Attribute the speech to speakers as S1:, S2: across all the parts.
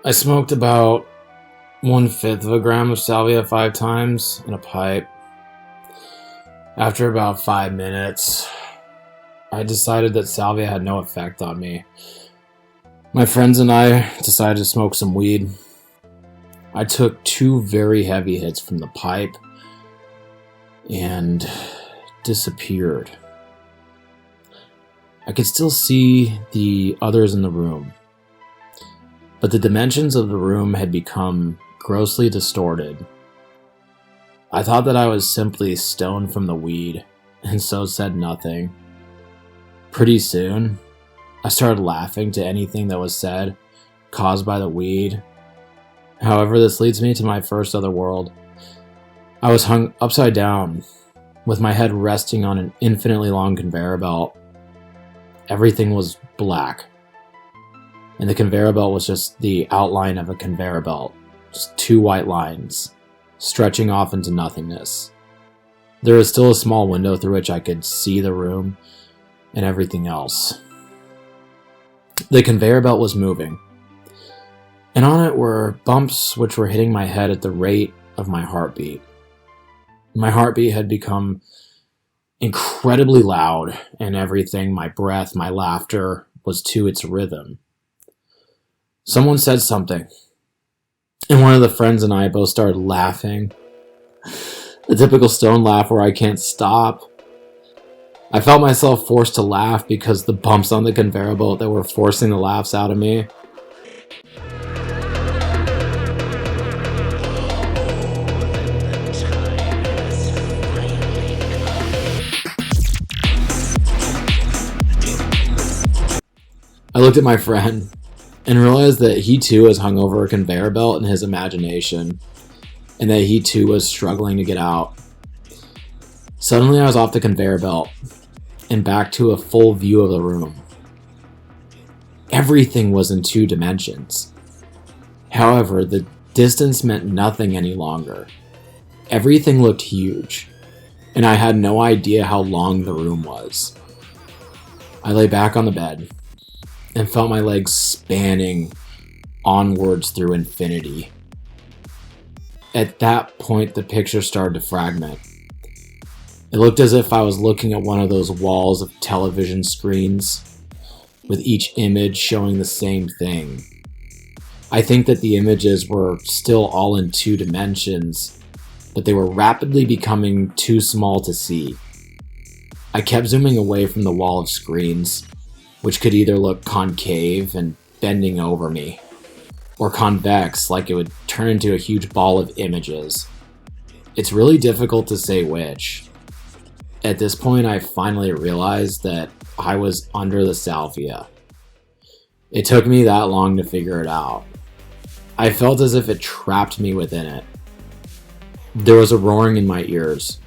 S1: I smoked about 1/5 of a gram of Salvia 5 times in a pipe. After about 5 minutes, I decided that Salvia had no effect on me. My friends and I decided to smoke some weed. I took 2 very heavy hits from the pipe and disappeared. I could still see the others in the room, but the dimensions of the room had become grossly distorted. I thought that I was simply stoned from the weed, and so said nothing. Pretty soon, I started laughing to anything that was said, caused by the weed. However, this leads me to my first other world. I was hung upside down, with my head resting on an infinitely long conveyor belt. Everything was black, and the conveyor belt was just the outline of a conveyor belt, just 2 white lines, stretching off into nothingness. There was still a small window through which I could see the room and everything else. The conveyor belt was moving, and on it were bumps which were hitting my head at the rate of my heartbeat. My heartbeat had become incredibly loud, and everything, my breath, my laughter, was to its rhythm. Someone said something, and one of the friends and I both started laughing. The typical stone laugh where I can't stop. I felt myself forced to laugh because the bumps on the conveyor belt that were forcing the laughs out of me. I looked at my friend and realized that he too was hung over a conveyor belt in his imagination, and that he too was struggling to get out. Suddenly I was off the conveyor belt and back to a full view of the room. Everything was in 2 dimensions. However, the distance meant nothing any longer. Everything looked huge, and I had no idea how long the room was. I lay back on the bed and felt my legs spanning onwards through infinity. At that point, the picture started to fragment. It looked as if I was looking at one of those walls of television screens, with each image showing the same thing. I think that the images were still all in 2 dimensions, but they were rapidly becoming too small to see. I kept zooming away from the wall of screens, which could either look concave and bending over me, or convex, like it would turn into a huge ball of images. It's really difficult to say which. At this point, I finally realized that I was under the Salvia. It took me that long to figure it out. I felt as if it trapped me within it. There was a roaring in my ears,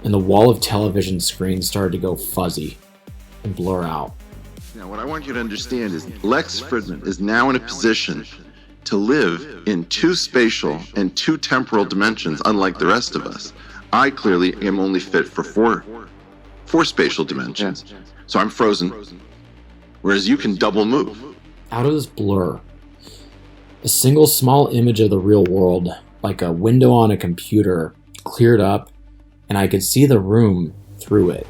S1: and the wall of television screens started to go fuzzy and blur out.
S2: Now, what I want you to understand is Lex Fridman is now in a position to live in 2 spatial and 2 temporal dimensions, unlike the rest of us. I clearly am only fit for four spatial dimensions. So I'm frozen, whereas you can double move.
S1: Out of this blur, a single small image of the real world, like a window on a computer, cleared up, and I could see the room through it.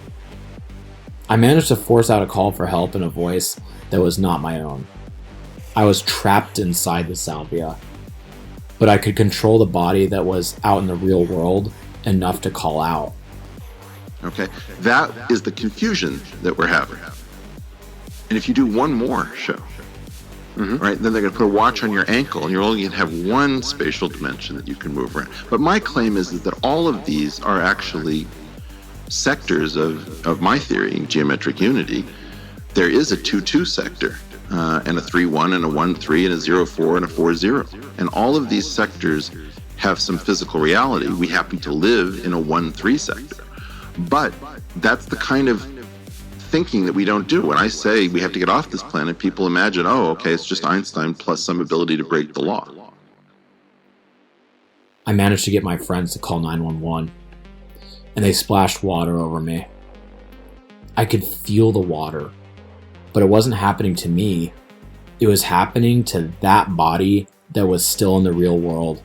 S1: I managed to force out a call for help in a voice that was not my own. I was trapped inside the Salvia, but I could control the body that was out in the real world enough to call out.
S2: Okay, that is the confusion that we're having. And if you do one more show, right, then they're going to put a watch on your ankle, and you're only going to have 1 spatial dimension that you can move around. But my claim is that all of these are actually sectors of my theory, geometric unity. There is a 2-2 sector, and a 3-1, and a 1-3, and a 0-4, and a 4-0. And all of these sectors have some physical reality. We happen to live in a 1-3 sector. But that's the kind of thinking that we don't do. When I say we have to get off this planet, people imagine, oh, okay, it's just Einstein plus some ability to break the law.
S1: I managed to get my friends to call 911, and they splashed water over me. I could feel the water, but it wasn't happening to me. It was happening to that body that was still in the real world.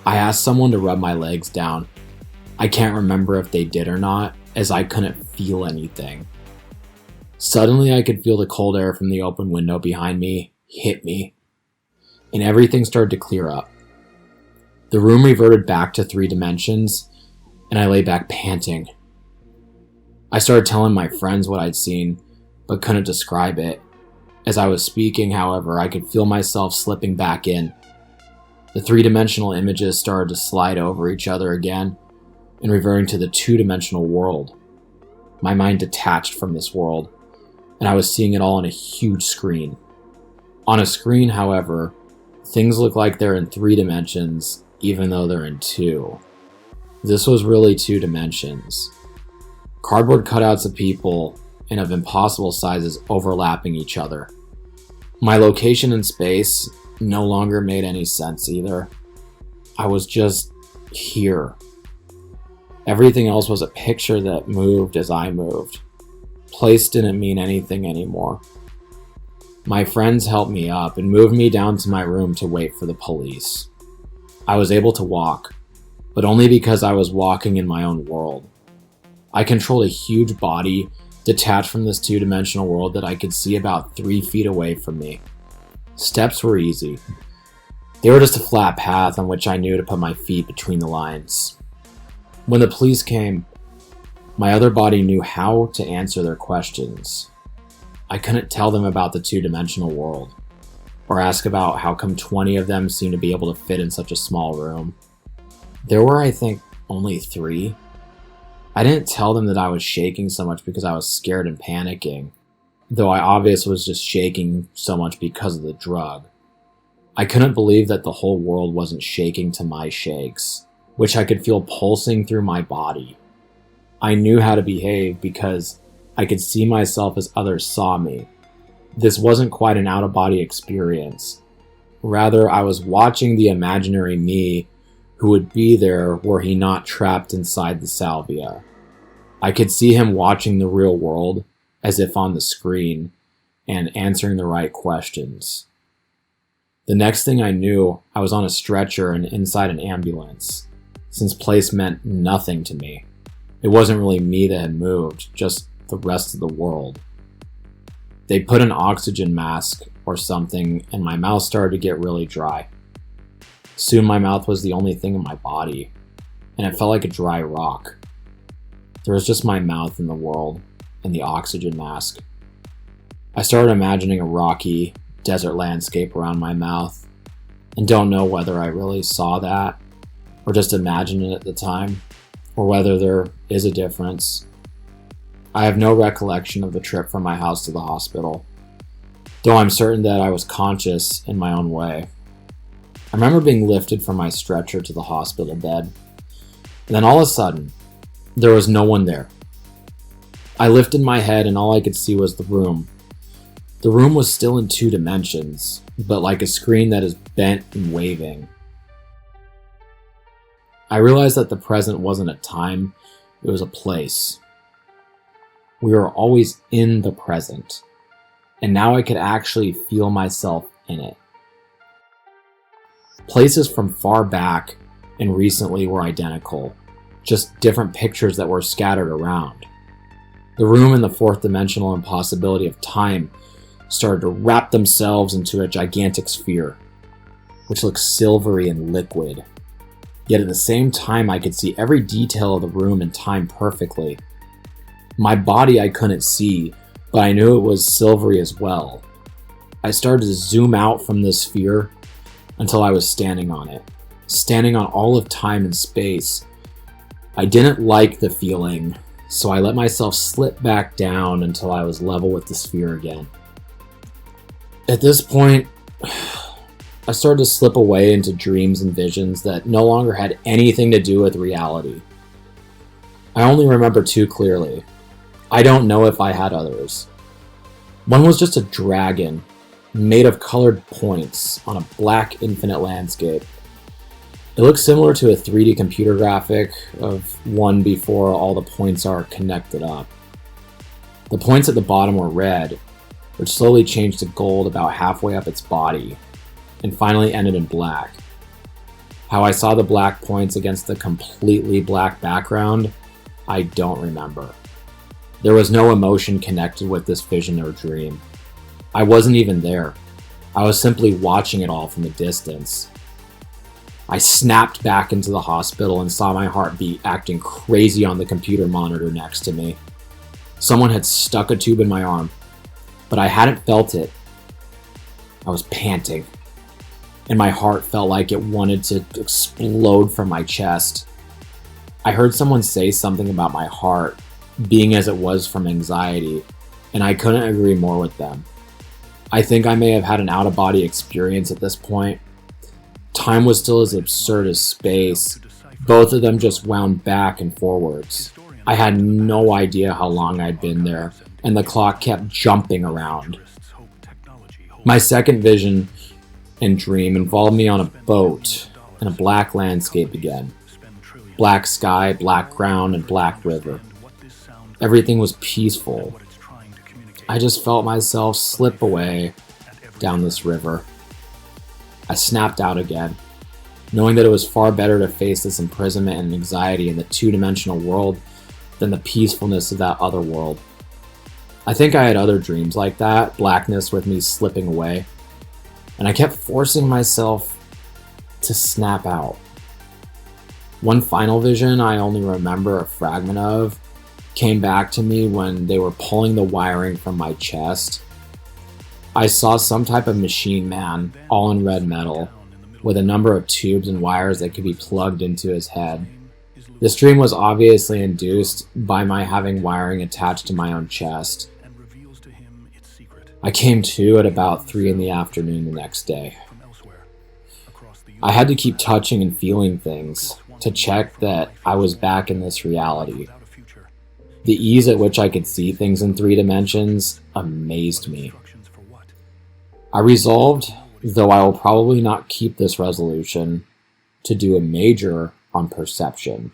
S1: I asked someone to rub my legs down. I can't remember if they did or not, as I couldn't feel anything. Suddenly I could feel the cold air from the open window behind me hit me, and everything started to clear up. The room reverted back to 3 dimensions, and I lay back panting. I started telling my friends what I'd seen, but couldn't describe it. As I was speaking, however, I could feel myself slipping back in. The 3-dimensional images started to slide over each other again, and reverting to the 2-dimensional world. My mind detached from this world, and I was seeing it all on a huge screen. On a screen, however, things look like they're in 3 dimensions, even though they're in 2. This was really 2 dimensions. Cardboard cutouts of people and of impossible sizes overlapping each other. My location in space no longer made any sense either. I was just here. Everything else was a picture that moved as I moved. Place didn't mean anything anymore. My friends helped me up and moved me down to my room to wait for the police. I was able to walk, but only because I was walking in my own world. I controlled a huge body detached from this 2-dimensional world that I could see about 3 feet away from me. Steps were easy. They were just a flat path on which I knew to put my feet between the lines. When the police came, my other body knew how to answer their questions. I couldn't tell them about the 2-dimensional world, or ask about how come 20 of them seemed to be able to fit in such a small room. There were, I think, only 3. I didn't tell them that I was shaking so much because I was scared and panicking, though I obviously was just shaking so much because of the drug. I couldn't believe that the whole world wasn't shaking to my shakes, which I could feel pulsing through my body. I knew how to behave because I could see myself as others saw me. This wasn't quite an out-of-body experience. Rather, I was watching the imaginary me who would be there were he not trapped inside the Salvia. I could see him watching the real world, as if on the screen, and answering the right questions. The next thing I knew, I was on a stretcher and inside an ambulance, since place meant nothing to me. It wasn't really me that had moved, just the rest of the world. They put an oxygen mask or something, and my mouth started to get really dry. Soon my mouth was the only thing in my body, and it felt like a dry rock. There was just my mouth in the world, and the oxygen mask. I started imagining a rocky, desert landscape around my mouth, and don't know whether I really saw that, or just imagined it at the time, or whether there is a difference. I have no recollection of the trip from my house to the hospital, though I'm certain that I was conscious in my own way. I remember being lifted from my stretcher to the hospital bed, and then all of a sudden, there was no one there. I lifted my head and all I could see was the room. The room was still in 2 dimensions, but like a screen that is bent and waving. I realized that the present wasn't a time, it was a place. We were always in the present, and now I could actually feel myself in it. Places from far back and recently were identical, just different pictures that were scattered around. The room and the 4th dimensional impossibility of time started to wrap themselves into a gigantic sphere, which looked silvery and liquid. Yet at the same time, I could see every detail of the room and time perfectly. My body I couldn't see, but I knew it was silvery as well. I started to zoom out from this sphere until I was standing on it, standing on all of time and space. I didn't like the feeling, so I let myself slip back down until I was level with the sphere again. At this point, I started to slip away into dreams and visions that no longer had anything to do with reality. I only remember 2 clearly. I don't know if I had others. One was just a dragon, made of colored points on a black infinite landscape. It looks similar to a 3D computer graphic of one before all the points are connected up. The points at the bottom were red, which slowly changed to gold about halfway up its body, and finally ended in black. How I saw the black points against the completely black background, I don't remember. There was no emotion connected with this vision or dream. I wasn't even there. I was simply watching it all from a distance. I snapped back into the hospital and saw my heartbeat acting crazy on the computer monitor next to me. Someone had stuck a tube in my arm, but I hadn't felt it. I was panting, and my heart felt like it wanted to explode from my chest. I heard someone say something about my heart being as it was from anxiety, and I couldn't agree more with them. I think I may have had an out-of-body experience at this point. Time was still as absurd as space. Both of them just wound back and forwards. I had no idea how long I'd been there, and the clock kept jumping around. My second vision and dream involved me on a boat in a black landscape again. Black sky, black ground, and black river. Everything was peaceful. I just felt myself slip away down this river. I snapped out again, knowing that it was far better to face this imprisonment and anxiety in the two-dimensional world than the peacefulness of that other world. I think I had other dreams like that, blackness with me slipping away, and I kept forcing myself to snap out. One final vision I only remember a fragment of came back to me when they were pulling the wiring from my chest. I saw some type of machine man, all in red metal, with a number of tubes and wires that could be plugged into his head. This dream was obviously induced by my having wiring attached to my own chest. I came to at about 3 in the afternoon the next day. I had to keep touching and feeling things to check that I was back in this reality. The ease at which I could see things in 3 dimensions amazed me. I resolved, though I will probably not keep this resolution, to do a major on perception.